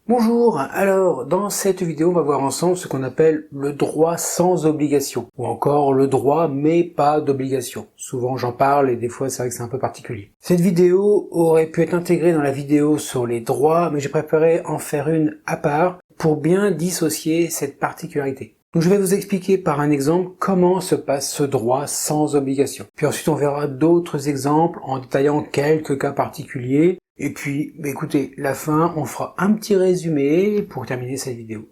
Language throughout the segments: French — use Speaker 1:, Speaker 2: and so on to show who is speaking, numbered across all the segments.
Speaker 1: Bonjour, alors dans cette vidéo on va voir ensemble ce qu'on appelle le droit sans obligation, ou encore le droit mais pas d'obligation. Souvent j'en parle et des fois c'est vrai que c'est un peu particulier. Cette vidéo aurait pu être intégrée dans la vidéo sur les droits, mais j'ai préféré en faire une à part pour bien dissocier cette particularité. Donc je vais vous expliquer par un exemple comment se passe ce droit sans obligation. Puis ensuite on verra d'autres exemples en détaillant quelques cas particuliers. Et puis, écoutez, la fin, on fera un petit résumé pour terminer cette vidéo.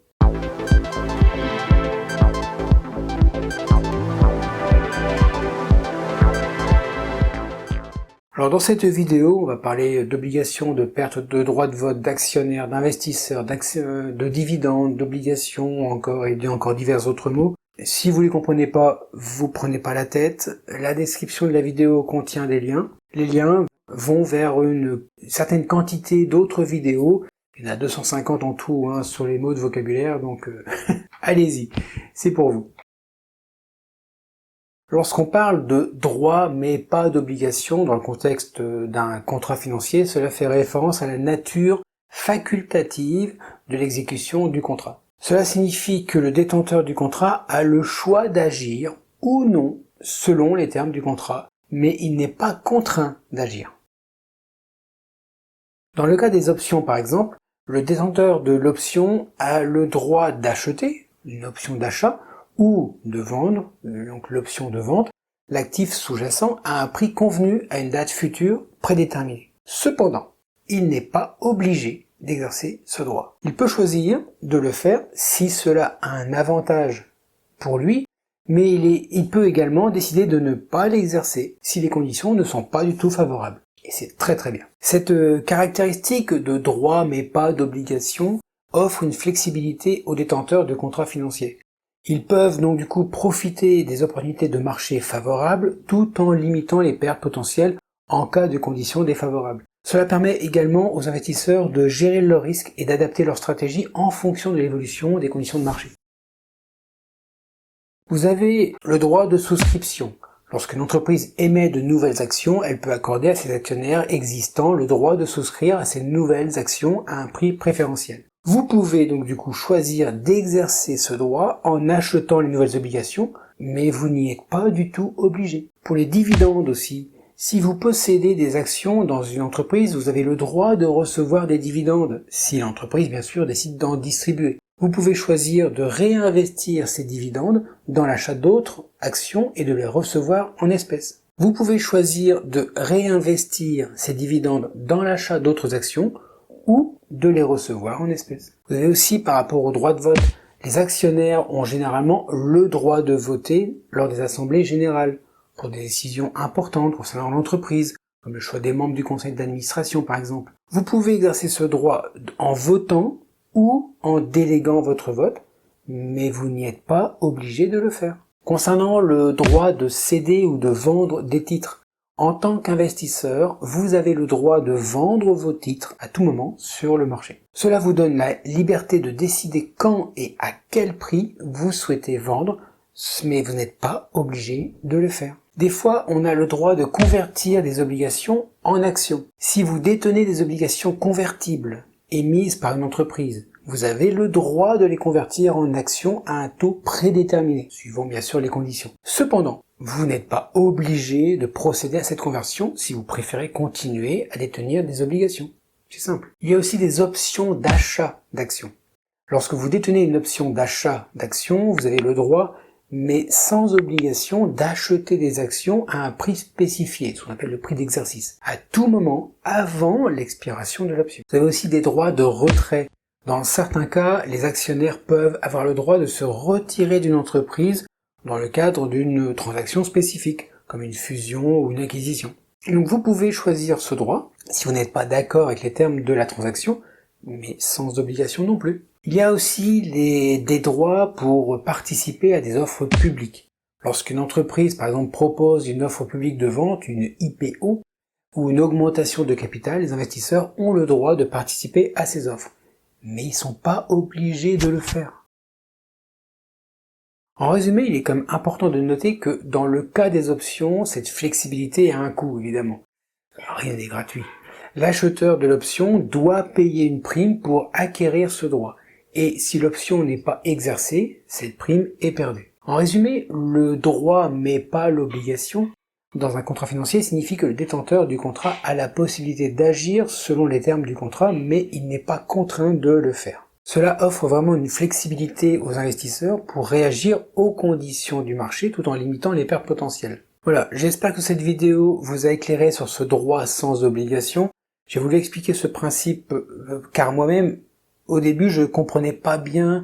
Speaker 1: Alors dans cette vidéo, on va parler d'obligations, de perte de droit de vote, d'actionnaires, d'investisseurs, de dividendes, d'obligations, encore et encore divers autres mots. Si vous ne les comprenez pas, vous prenez pas la tête. La description de la vidéo contient des liens. Les liens vont vers une certaine quantité d'autres vidéos. Il y en a 250 en tout sur les mots de vocabulaire, donc allez-y, c'est pour vous. Lorsqu'on parle de droit mais pas d'obligation dans le contexte d'un contrat financier, cela fait référence à la nature facultative de l'exécution du contrat. Cela signifie que le détenteur du contrat a le choix d'agir ou non selon les termes du contrat, mais il n'est pas contraint d'agir. Dans le cas des options par exemple, le détenteur de l'option a le droit d'acheter, une option d'achat, ou de vendre, donc l'option de vente, l'actif sous-jacent à un prix convenu à une date future prédéterminée. Cependant, il n'est pas obligé d'exercer ce droit. Il peut choisir de le faire si cela a un avantage pour lui, mais il peut également décider de ne pas l'exercer si les conditions ne sont pas du tout favorables. Et c'est très très bien. Cette caractéristique de droit mais pas d'obligation offre une flexibilité aux détenteurs de contrats financiers. Ils peuvent donc du coup profiter des opportunités de marché favorables tout en limitant les pertes potentielles en cas de conditions défavorables. Cela permet également aux investisseurs de gérer leurs risques et d'adapter leur stratégie en fonction de l'évolution des conditions de marché. Vous avez le droit de souscription. Lorsqu'une entreprise émet de nouvelles actions, elle peut accorder à ses actionnaires existants le droit de souscrire à ces nouvelles actions à un prix préférentiel. Vous pouvez donc du coup choisir d'exercer ce droit en achetant les nouvelles obligations, mais vous n'y êtes pas du tout obligé. Pour les dividendes aussi, si vous possédez des actions dans une entreprise, vous avez le droit de recevoir des dividendes, si l'entreprise bien sûr décide d'en distribuer. Vous pouvez choisir de réinvestir ces dividendes dans l'achat d'autres actions et de les recevoir en espèces. Vous pouvez choisir de réinvestir ces dividendes dans l'achat d'autres actions ou de les recevoir en espèces. Vous avez aussi par rapport au droit de vote, les actionnaires ont généralement le droit de voter lors des assemblées générales pour des décisions importantes concernant l'entreprise, comme le choix des membres du conseil d'administration par exemple. Vous pouvez exercer ce droit en votant ou en déléguant votre vote, mais vous n'y êtes pas obligé de le faire. Concernant le droit de céder ou de vendre des titres, en tant qu'investisseur, vous avez le droit de vendre vos titres à tout moment sur le marché. Cela vous donne la liberté de décider quand et à quel prix vous souhaitez vendre, mais vous n'êtes pas obligé de le faire. Des fois, on a le droit de convertir des obligations en actions. Si vous détenez des obligations convertibles émises par une entreprise, vous avez le droit de les convertir en actions à un taux prédéterminé, suivant bien sûr les conditions. Cependant, vous n'êtes pas obligé de procéder à cette conversion si vous préférez continuer à détenir des obligations. C'est simple. Il y a aussi des options d'achat d'actions. Lorsque vous détenez une option d'achat d'actions, vous avez le droit, mais sans obligation, d'acheter des actions à un prix spécifié, ce qu'on appelle le prix d'exercice, à tout moment avant l'expiration de l'option. Vous avez aussi des droits de retrait. Dans certains cas, les actionnaires peuvent avoir le droit de se retirer d'une entreprise dans le cadre d'une transaction spécifique, comme une fusion ou une acquisition. Donc vous pouvez choisir ce droit, si vous n'êtes pas d'accord avec les termes de la transaction, mais sans obligation non plus. Il y a aussi des droits pour participer à des offres publiques. Lorsqu'une entreprise, par exemple, propose une offre publique de vente, une IPO, ou une augmentation de capital, les investisseurs ont le droit de participer à ces offres. Mais ils ne sont pas obligés de le faire. En résumé, il est quand même important de noter que dans le cas des options, cette flexibilité a un coût, évidemment. Rien n'est gratuit. L'acheteur de l'option doit payer une prime pour acquérir ce droit. Et si l'option n'est pas exercée, cette prime est perdue. En résumé, le droit mais pas l'obligation dans un contrat financier signifie que le détenteur du contrat a la possibilité d'agir selon les termes du contrat, mais il n'est pas contraint de le faire. Cela offre vraiment une flexibilité aux investisseurs pour réagir aux conditions du marché tout en limitant les pertes potentielles. Voilà, j'espère que cette vidéo vous a éclairé sur ce droit sans obligation. J'ai voulu expliquer ce principe car moi-même, au début, je comprenais pas bien,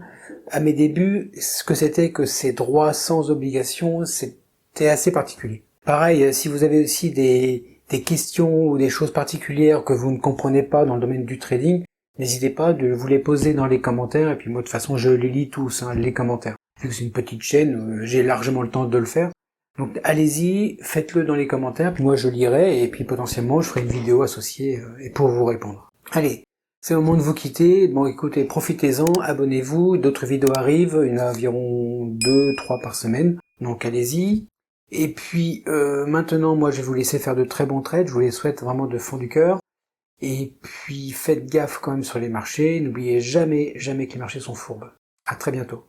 Speaker 1: à mes débuts, ce que c'était que ces droits sans obligation, c'était assez particulier. Pareil, si vous avez aussi des questions ou des choses particulières que vous ne comprenez pas dans le domaine du trading, n'hésitez pas de vous les poser dans les commentaires, et puis moi de toute façon je les lis tous, les commentaires. Vu que c'est une petite chaîne, j'ai largement le temps de le faire. Donc allez-y, faites-le dans les commentaires, puis moi je lirai, et puis potentiellement je ferai une vidéo associée et pour vous répondre. Allez, c'est le moment de vous quitter. Bon écoutez, profitez-en, abonnez-vous, d'autres vidéos arrivent, il y en a environ 2-3 par semaine, donc allez-y. Et puis maintenant, moi je vais vous laisser faire de très bons trades, je vous les souhaite vraiment de fond du cœur. Et puis faites gaffe quand même sur les marchés, n'oubliez jamais que les marchés sont fourbes. À très bientôt.